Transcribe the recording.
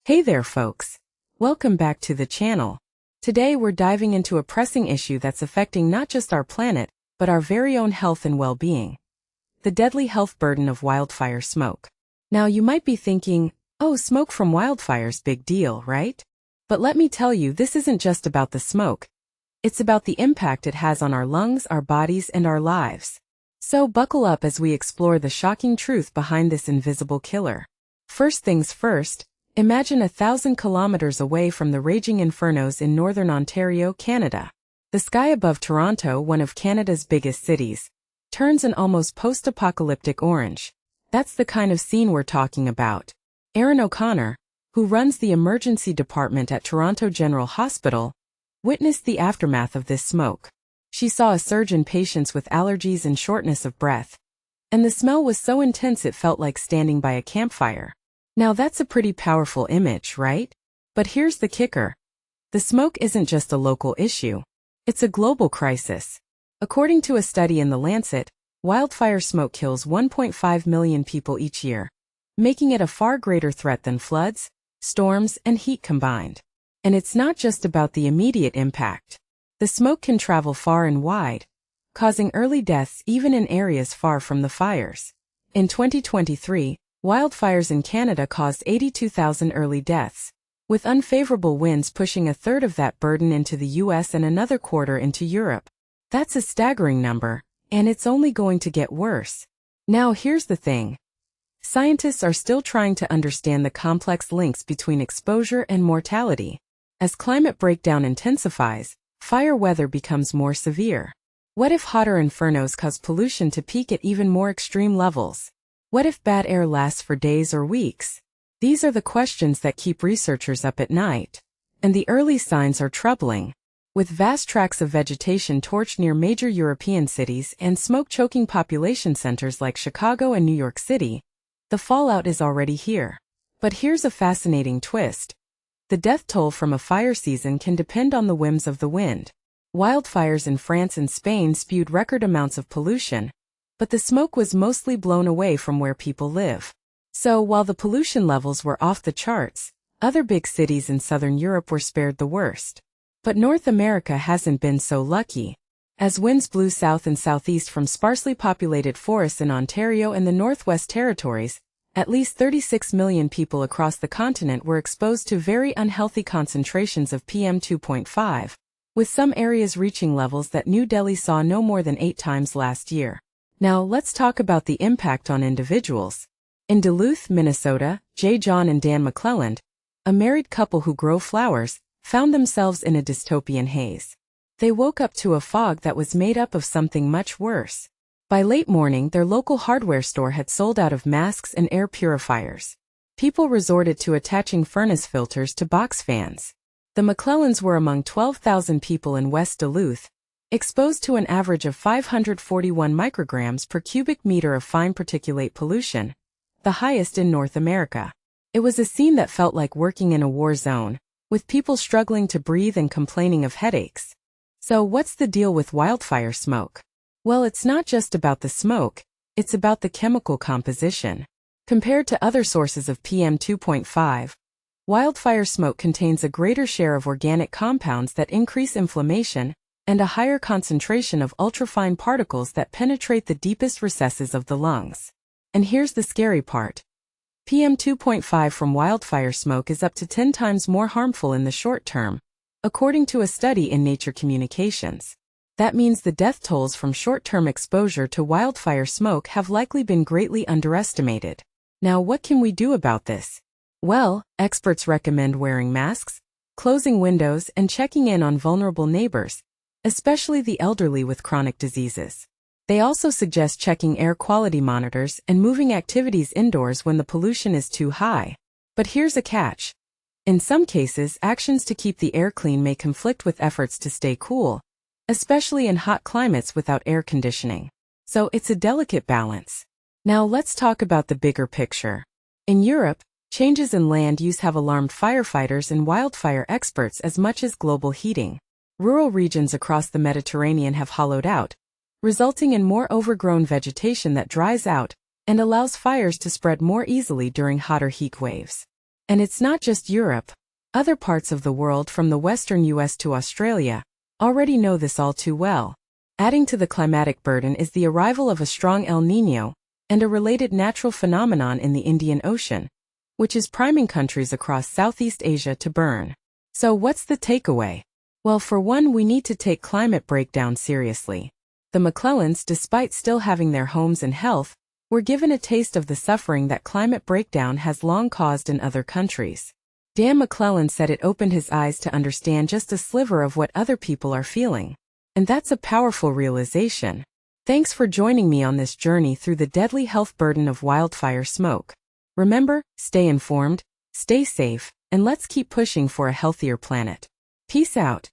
Hey there, folks. Welcome back to the channel. Today we're diving into a pressing issue that's affecting not just our planet, but our very own health and well-being. The deadly health burden of wildfire smoke. Now you might be thinking, oh, smoke from wildfires, big deal, right? But let me tell you, this isn't just about the smoke. It's about the impact it has on our lungs, our bodies, and our lives. So buckle up as we explore the shocking truth behind this invisible killer. First things first, imagine 1,000 kilometers away from the raging infernos in northern Ontario, Canada. The sky above Toronto, one of Canada's biggest cities, turns an almost post-apocalyptic orange. That's the kind of scene we're talking about. Erin O'Connor, who runs the emergency department at Toronto General Hospital, witnessed the aftermath of this smoke. She saw a surge in patients with allergies and shortness of breath. And the smell was so intense it felt like standing by a campfire. Now that's a pretty powerful image, right? But here's the kicker. The smoke isn't just a local issue. It's a global crisis. According to a study in The Lancet, wildfire smoke kills 1.5 million people each year, making it a far greater threat than floods, storms, and heat combined. And it's not just about the immediate impact. The smoke can travel far and wide, causing early deaths even in areas far from the fires. In 2023, wildfires in Canada caused 82,000 early deaths, with unfavorable winds pushing a third of that burden into the US and another quarter into Europe. That's a staggering number, and it's only going to get worse. Now here's the thing. Scientists are still trying to understand the complex links between exposure and mortality. As climate breakdown intensifies, fire weather becomes more severe. What if hotter infernos cause pollution to peak at even more extreme levels? What if bad air lasts for days or weeks? These are the questions that keep researchers up at night. And the early signs are troubling. With vast tracts of vegetation torched near major European cities and smoke-choking population centers like Chicago and New York City, the fallout is already here. But here's a fascinating twist. The death toll from a fire season can depend on the whims of the wind. Wildfires in France and Spain spewed record amounts of pollution, but the smoke was mostly blown away from where people live. So while the pollution levels were off the charts, other big cities in southern Europe were spared the worst. But North America hasn't been so lucky. As winds blew south and southeast from sparsely populated forests in Ontario and the Northwest Territories, at least 36 million people across the continent were exposed to very unhealthy concentrations of PM 2.5, with some areas reaching levels that New Delhi saw no more than 8 times last year. Now let's talk about the impact on individuals. In Duluth, Minnesota, J. John and Dan McClelland, a married couple who grow flowers, found themselves in a dystopian haze. They woke up to a fog that was made up of something much worse. By late morning, their local hardware store had sold out of masks and air purifiers. People resorted to attaching furnace filters to box fans. The McClellans were among 12,000 people in West Duluth, exposed to an average of 541 micrograms per cubic meter of fine particulate pollution, the highest in North America. It was a scene that felt like working in a war zone, with people struggling to breathe and complaining of headaches. So what's the deal with wildfire smoke? Well, it's not just about the smoke, it's about the chemical composition. Compared to other sources of PM 2.5, wildfire smoke contains a greater share of organic compounds that increase inflammation and a higher concentration of ultrafine particles that penetrate the deepest recesses of the lungs. And here's the scary part. PM 2.5 from wildfire smoke is up to 10 times more harmful in the short term, according to a study in Nature Communications. That means the death tolls from short-term exposure to wildfire smoke have likely been greatly underestimated. Now what can we do about this? Well, experts recommend wearing masks, closing windows, and checking in on vulnerable neighbors, especially the elderly with chronic diseases. They also suggest checking air quality monitors and moving activities indoors when the pollution is too high. But here's a catch. In some cases, actions to keep the air clean may conflict with efforts to stay cool, especially in hot climates without air conditioning. So it's a delicate balance. Now let's talk about the bigger picture. In Europe, changes in land use have alarmed firefighters and wildfire experts as much as global heating. Rural regions across the Mediterranean have hollowed out, resulting in more overgrown vegetation that dries out and allows fires to spread more easily during hotter heat waves. And it's not just Europe. Other parts of the world from the western US to Australia already know this all too well. Adding to the climatic burden is the arrival of a strong El Niño and a related natural phenomenon in the Indian Ocean, which is priming countries across Southeast Asia to burn. So what's the takeaway? Well, for one, we need to take climate breakdown seriously. The McClellans, despite still having their homes and health, were given a taste of the suffering that climate breakdown has long caused in other countries. Dan McClellan said it opened his eyes to understand just a sliver of what other people are feeling. And that's a powerful realization. Thanks for joining me on this journey through the deadly health burden of wildfire smoke. Remember, stay informed, stay safe, and let's keep pushing for a healthier planet. Peace out.